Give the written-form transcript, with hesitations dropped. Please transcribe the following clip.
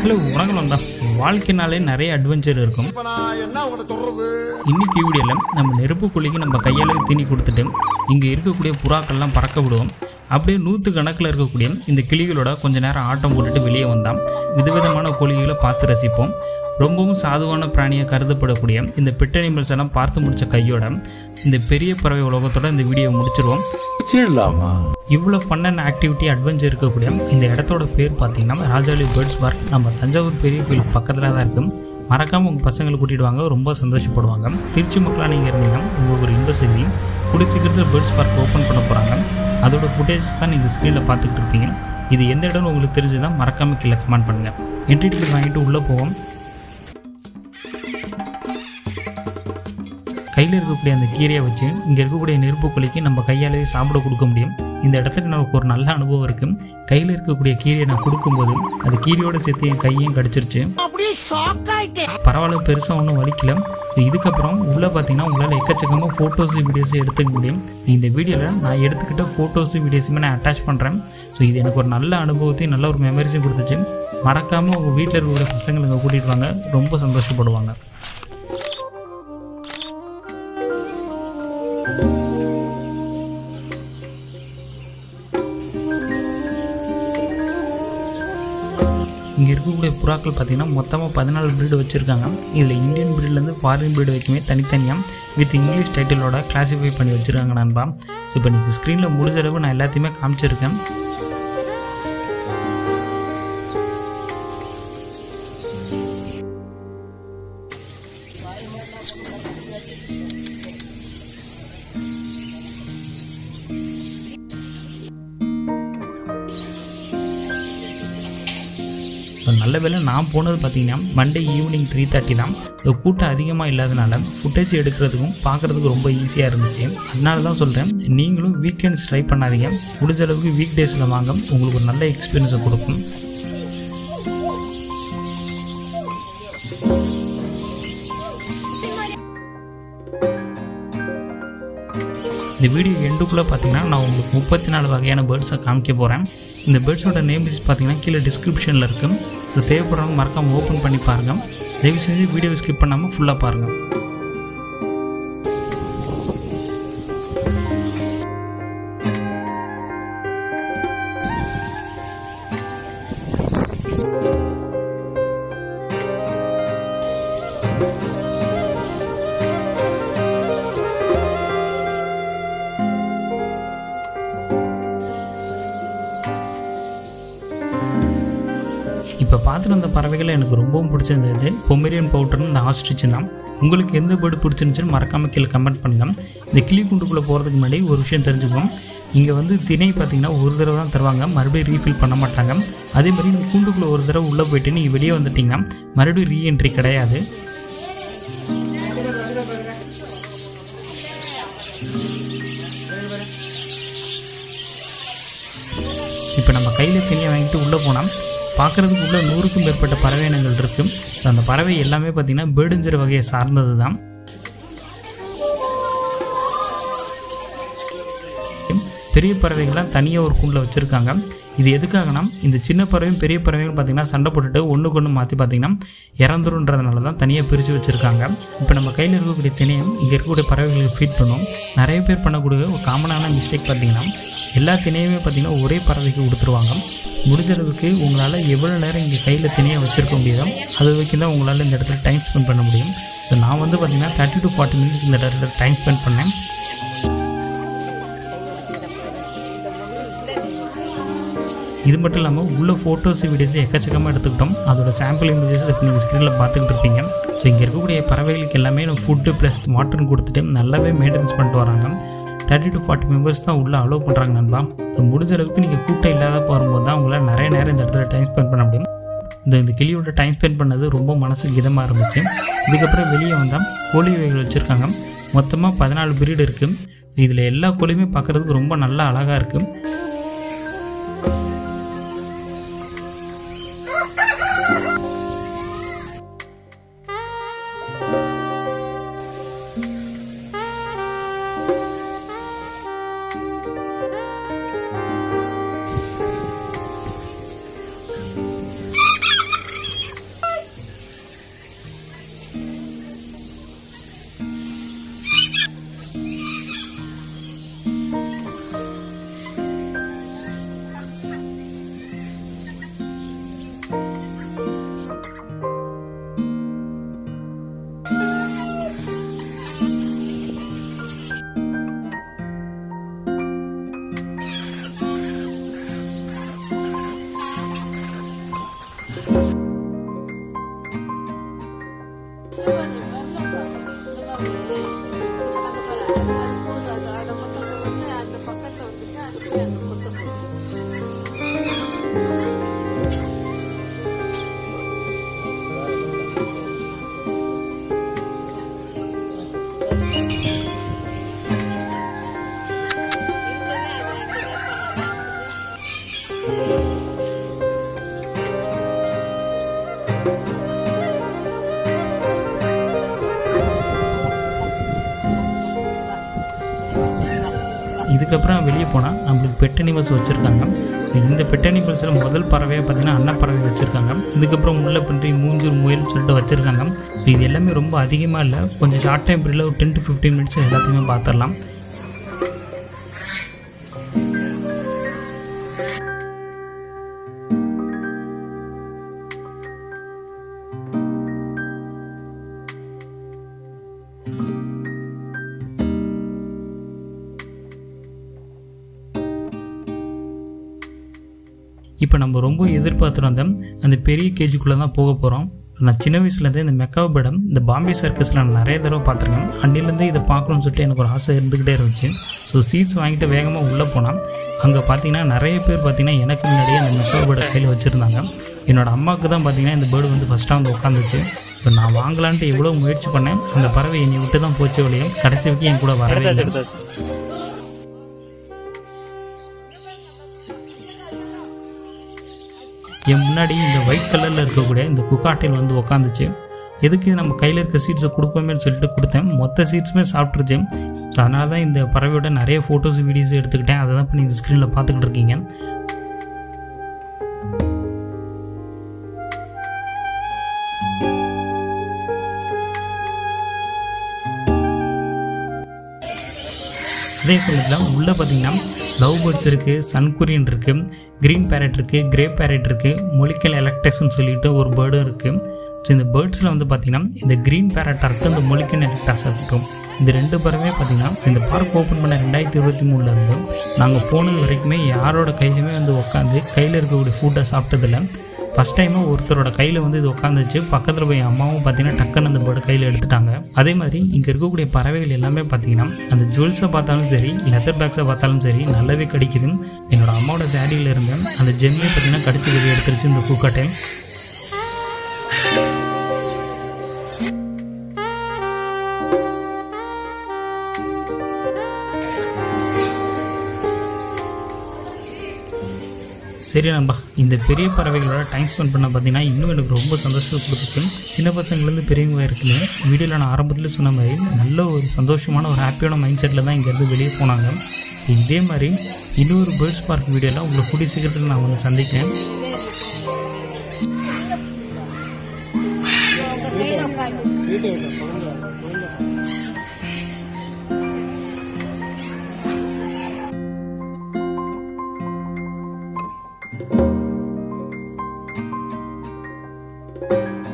Hello வணக்கம் தான். வாழ்க்கைனாலே நிறைய அட்வென்ச்சர் இருக்கும். இன்னைக்கு வீடியோவில் நம்ம நெருப்பு குழிக்கு நம்ம கையால் தீனி கொடுத்துட்டு இங்கே இருக்கக்கூடிய புறாக்கள்லாம் பறக்க விடுவோம். அப்படியே 100 கணக்கில் இருக்கக்கூடிய இந்த கிளிகளோட கொஞ்ச நேரம் ஆட்டம் போட்டுட்டு வெளியே வந்தால் விதவிதமான கோழிகளை பார்த்து ரசிப்போம். ரொம்பவும் சாதுவான பிராணியாக கருதப்படக்கூடிய இந்த பெட் அனிமல்ஸ் எல்லாம் பார்த்து முடித்த கையோட இந்த பெரிய பறவை உலகத்தோட இந்த வீடியோவை முடிச்சிருவோம். இவ்வளோ ஃபன் அண்ட் ஆக்டிவிட்டி அட்வென்ச்சர் இருக்கக்கூடிய இந்த இடத்தோட பேர் பார்த்தீங்கன்னா ராஜாளி பேர்ட்ஸ் பார்க். நம்ம தஞ்சாவூர் பெரிய கோயில் பக்கத்தில் தான் இருக்குது. மறக்காமல் உங்கள் பசங்களை கூட்டிகிட்டு வாங்க, ரொம்ப சந்தோஷப்படுவாங்க. திருச்சி மக்களாக நீங்கள் இருந்தீங்கன்னா உங்களுக்கு ஒரு இன்ப செய்தி, கூடிய சீக்கிரத்தில் பேர்ட்ஸ் பார்க் ஓப்பன் பண்ண போகிறாங்க. அதோட ஃபுட்டேஜஸ் தான் நீங்கள் ஸ்க்ரீனில் பார்த்துக்கிட்டு இருப்பீங்க. இது எந்த இடம்னு உங்களுக்கு தெரிஞ்சுதான் மறக்காமல் கீழே கமெண்ட் பண்ணுங்கள். என்ட்ரி டிக்கெட் வாங்கிட்டு உள்ளே போவோம். கையில் இருக்கக்கூடிய அந்த கீரையை வச்சு இங்கே இருக்கக்கூடிய நெருப்பு குழிக்கு நம்ம கையாலேயே சாப்பிட கொடுக்க முடியும். இந்த இடத்துக்கு நமக்கு ஒரு நல்ல அனுபவம் இருக்குது. கையில் இருக்கக்கூடிய கீரையை நான் கொடுக்கும்போது அது கீரையோட சேர்த்து என் கையையும் கடிச்சிருச்சு. பரவாயில்ல, பெருசாக ஒன்றும் வலிக்கல. இதுக்கப்புறம் உள்ளே பார்த்தீங்கன்னா உங்களால் எக்கச்சக்கமாக ஃபோட்டோஸு வீடியோஸும் எடுத்துக்க முடியும். இந்த வீடியோவில் நான் எடுத்துக்கிட்ட ஃபோட்டோஸு வீடியோஸுமே நான் அட்டாச் பண்ணுறேன். ஸோ இது எனக்கு ஒரு நல்ல அனுபவத்தையும் நல்ல ஒரு மெமரிஸும் கொடுத்துச்சு. மறக்காமல் உங்கள் வீட்டில் இருக்கக்கூடிய பசங்களுக்கு கூட்டிகிட்டு வாங்க, ரொம்ப சந்தோஷப்படுவாங்க. இங்கே இருக்கக்கூடிய புறாக்கள் பார்த்திங்கன்னா மொத்தமாக 14 ப்ரீடு வச்சுருக்காங்க. இதில் இந்தியன் ப்ரீட்லேருந்து ஃபாரின் ப்ரீடு வரைக்குமே தனித்தனியாக வித் இங்கிலீஷ் டைட்டிலோட கிளாஸிஃபை பண்ணி வச்சுருக்காங்க நண்பா. ஸோ இப்போ நீங்கள் ஸ்க்ரீனில் முடிஞ்ச அளவு நான் எல்லாத்தையுமே காமிச்சிருக்கேன். நல்ல வேலை நான் போனது பார்த்தீங்கன்னா மண்டே ஈவினிங் 3:30 தான். கூட்டம் அதிகமாக இல்லாதனால ஃபுட்டேஜ் எடுக்கிறதுக்கும் பார்க்குறதுக்கும் ரொம்ப ஈஸியாக இருந்துச்சு. அதனால தான் சொல்கிறேன், நீங்களும் வீக்கெண்ட்ஸ் ட்ரை பண்ணாதீங்க, முடிஞ்ச அளவுக்கு வீக் டேஸில் வாங்க, உங்களுக்கு ஒரு நல்ல எக்ஸ்பீரியன்ஸை கொடுக்கும். இந்த வீடியோ எண்டுக்குள்ளே பார்த்தீங்கன்னா நான் உங்களுக்கு 34 வகையான பேர்ட்ஸை காமிக்க போகிறேன். இந்த பேர்ட்ஸோட நேம் லிஸ்ட் பார்த்தீங்கன்னா கீழே டிஸ்கிரிப்ஷனில் இருக்குது. ஸோ தேவைப்படுறவங்க மறக்காமல் ஓப்பன் பண்ணி பாருங்கள். தயவு செஞ்சு வீடியோவை ஸ்கிப் பண்ணாமல் ஃபுல்லாக பாருங்கள். இப்போ பார்த்துட்டு வந்த பறவைகளை எனக்கு ரொம்பவும் பிடிச்சிருந்தது பொமேரியன் பவுட்டர்னு இந்த ஆஸ்ட்ரிச் தான். உங்களுக்கு எந்த பேர்டு பிடிச்சிருந்துச்சுன்னு மறக்காமல் கீழே கமெண்ட் பண்ணுங்கள். இந்த கிளி கூண்டுக்குள்ளே போகிறதுக்கு முன்னாடி ஒரு விஷயம் தெரிஞ்சுக்கணும். இங்கே திணை பார்த்திங்கன்னா ஒரு தடவை தான் தருவாங்க, மறுபடியும் ரீஃபில் பண்ண மாட்டாங்க. அதே மாதிரி இந்த கூண்டுக்குள்ளே ஒரு தடவை உள்ளே போயிட்டு நீங்கள் வெளியே வந்துட்டிங்கன்னா மறுபடியும் ரீஎன்ட்ரி கிடையாது. இப்போ நம்ம கையில் திணியை வாங்கிட்டு உள்ளே போனால் பார்க்குறதுக்கு உள்ள 100க்கும் மேற்பட்ட பறவை இனங்கள் இருக்குது. அந்த பறவை எல்லாமே பார்த்திங்கன்னா பேர்டுஞ்சர் வகையை சார்ந்தது தான். பெரிய பறவைகள்லாம் தனியாக ஒரு கூண்டில் வச்சுருக்காங்க. இது எதுக்காகனா இந்த சின்ன பறவையும் பெரிய பறவையும் பார்த்திங்கன்னா சண்டை போட்டுட்டு ஒன்றுக்கு ஒன்று மாற்றி பார்த்திங்கன்னா இறந்துருன்றதுனால தான் தனியாக பிரித்து வச்சுருக்காங்க. இப்போ நம்ம கையில் இருக்கக்கூடிய திணையும் இங்கே இருக்கக்கூடிய பறவைகளுக்கு ஃபீட் பண்ணும். நிறைய பேர் பண்ணக்கூடிய ஒரு காமனான மிஸ்டேக் பார்த்திங்கன்னா எல்லா திணையுமே பார்த்திங்கன்னா ஒரே பறவைக்கு கொடுத்துருவாங்க. முடிஞ்ச அளவுக்கு உங்களால் எவ்வளோ நேரம் இங்கே கையில் திணையை வச்சுருக்க முடியுதோ அது வரைக்கும் தான் உங்களால் இந்த இடத்துல டைம் ஸ்பெண்ட் பண்ண முடியும். ஸோ நான் பார்த்திங்கன்னா 30 to 40 மினிட்ஸ் இந்த இடத்துல டைம் ஸ்பெண்ட் பண்ணேன். இது மட்டும் இல்லாமல் உள்ள ஃபோட்டோஸ் வீடியோஸ் எக்கச்சக்கமாக எடுத்துக்கிட்டோம். அதோட சாம்பிள் இமேஜஸ் இப்போ நீங்கள் ஸ்க்ரீனில் பார்த்துக்கிட்டு இருப்பீங்க. ஸோ இங்கே இருக்கக்கூடிய பறவைகளுக்கு எல்லாமே ஃபுட்டு ப்ளஸ் வாட்டர்னு கொடுத்துட்டு நல்லாவே மெயின்டெனன்ஸ் பண்ணிட்டு வராங்க. 30 to 40 மெம்பர்ஸ் தான் உள்ளே அலோவ் பண்ணுறாங்க நண்பா. முடிஞ்ச அளவுக்கு நீங்கள் கூட்டம் இல்லாத போகும்போது தான் உங்களால் நிறைய நேரம் இந்த இடத்துல டைம் ஸ்பெண்ட் பண்ண முடியும். இந்த கிளியோட டைம் ஸ்பெண்ட் பண்ணது ரொம்ப மனசுக்கு இதமாக இருந்துச்சு. இதுக்கப்புறம் வெளியே வந்தால் கோழி வகைகள் வச்சுருக்காங்க. மொத்தமாக 14 பிரீடு இருக்குது. இதில் எல்லா கோழியுமே பார்க்குறதுக்கு ரொம்ப நல்லா அழகாக இருக்குது. அதுக்கப்புறம் வெளியே போனால் நம்மளுக்கு பெட் அனிமல்ஸ் வச்சுருக்காங்க. ஸோ இந்த பெட் அனிமல்ஸில் முதல் பறவையை பார்த்திங்கன்னா அன்னப்பறவை வச்சுருக்காங்க. இதுக்கப்புறம் முல்லை பன்றி, மூஞ்சூர் முயல்னு சொல்லிட்டு வச்சுருக்காங்க. இது எல்லாமே ரொம்ப அதிகமாக இல்லை, கொஞ்சம் ஷார்ட் டைம் பீரியடில் ஒரு 10 to 15 மினிட்ஸ் எல்லாத்தையுமே பார்த்துடலாம். இப்போ நம்ம ரொம்ப எதிர்பார்த்துட்டு வந்தோம் அந்த பெரிய கேஜுக்குள்ளே தான் போக போகிறோம். நான் சின்ன வயசுலேருந்தே இந்த மெக்காவ் பேர்டம் இந்த பாம்பே சர்க்கஸில் நான் நிறைய தடவை பார்த்துருக்கேன். அன்னிலேருந்து இதை பார்க்கணும்னு சொல்லிட்டு எனக்கு ஒரு ஆசை இருந்துக்கிட்டே இருந்துச்சு. ஸோ சீட்ஸ் வாங்கிட்டு வேகமாக உள்ளே போனால் அங்கே பார்த்தீங்கன்னா நிறைய பேர் பார்த்தீங்கன்னா எனக்கு முன்னாடியே அந்த மெக்காவ் பேர்டை கையில் வச்சுருந்தாங்க. என்னோடய அம்மாவுக்கு தான் பார்த்தீங்கன்னா இந்த பேர்டு வந்து ஃபஸ்ட்டாக வந்து உட்காந்துச்சு. இப்போ நான் வாங்கலான்ட்டு எவ்வளோ முயற்சி பண்ணேன், அந்த பறவை என்னை விட்டு தான் போச்சு வழியும், கடைசி வரைக்கும் என் கூட வரவே இல்லை. என் முன்னாடி இந்த ஒயிட் கலரில் இருக்கக்கூடிய இந்த குக்காட்டையில் வந்து உட்காந்துச்சு. எதுக்கு நம்ம கையில் இருக்க சீட்ஸை கொடுப்போமேன்னு சொல்லிட்டு கொடுத்தேன். மொத்த சீட்ஸுமே சாப்பிட்ருச்சு. ஸோ அதனால தான் இந்த பறவையோட நிறைய ஃபோட்டோஸ் வீடியோஸ் எடுத்துக்கிட்டேன். அதை தான் இப்போ நீங்கள் ஸ்க்ரீனில் பார்த்துக்கிட்டு இருக்கீங்க. அதே சமயத்தில் உள்ளே பார்த்தீங்கன்னா லவ் பேர்ட்ஸ் இருக்குது, சன்குரியன் இருக்குது, க்ரீன் பேரட் இருக்குது, கிரே பேரட் இருக்குது, மொலிக்கல் எலக்டஸ்ன்னு சொல்லிட்டு ஒரு பேர்டும் இருக்குது. ஸோ இந்த பேர்ட்ஸில் வந்து பார்த்திங்கன்னா இந்த க்ரீன் பேரட்டாக இருக்கட்டும், இந்த மொலிக்கல் எலக்டாஸாக இருக்கட்டும், இந்த ரெண்டு பறவை பார்த்திங்கன்னா இந்த பார்க் ஓப்பன் பண்ண 2023 நாங்கள் போனது வரைக்குமே யாரோட கையிலுமே வந்து உட்காந்து கையில் இருக்கக்கூடிய ஃபுட்டை சாப்பிட்டதில்லை. ஃபஸ்ட் டைமாக ஒருத்தரோட கையில் வந்து இது உட்காந்துச்சு. பக்கத்தில் போய் அம்மாவும் பார்த்தீங்கன்னா டக்குன்னு அந்த பேர்டை கையில் எடுத்துட்டாங்க. அதே மாதிரி இங்கே இருக்கக்கூடிய பறவைகள் எல்லாமே பார்த்தீங்கன்னா அந்த ஜுவல்ஸை பார்த்தாலும் சரி, லெதர் பேக்ஸை பார்த்தாலும் சரி நல்லாவே கடிக்குது. என்னோடய அம்மாவோட சேரீயில் இருந்த அந்த ஜெம்மே பார்த்தீங்கன்னா கடிச்சு வெளியே எடுத்துருச்சு இந்த கூக்காட்டை. சரி நண்பா, இந்த பெரிய பறவைகளோட டைம் ஸ்பெண்ட் பண்ண பார்த்தீங்கன்னா இன்னும் எனக்கு ரொம்ப சந்தோஷத்தை கொடுத்துச்சு. சின்ன பசங்கள்லேருந்து பெரியவங்க இருக்குன்னு வீடியோவில் நான் ஆரம்பத்தில் சொன்ன மாதிரி நல்ல ஒரு சந்தோஷமான ஒரு ஹாப்பியான மைண்ட் செட்டில் தான் இங்கேருந்து வெளியே போனாங்க. இதே மாதிரி இன்னொரு பேர்ட்ஸ் பார்க் வீடியோவில் உங்களை கூடிய சீக்கிரத்தில் நான் வந்து சந்திக்கிறேன். you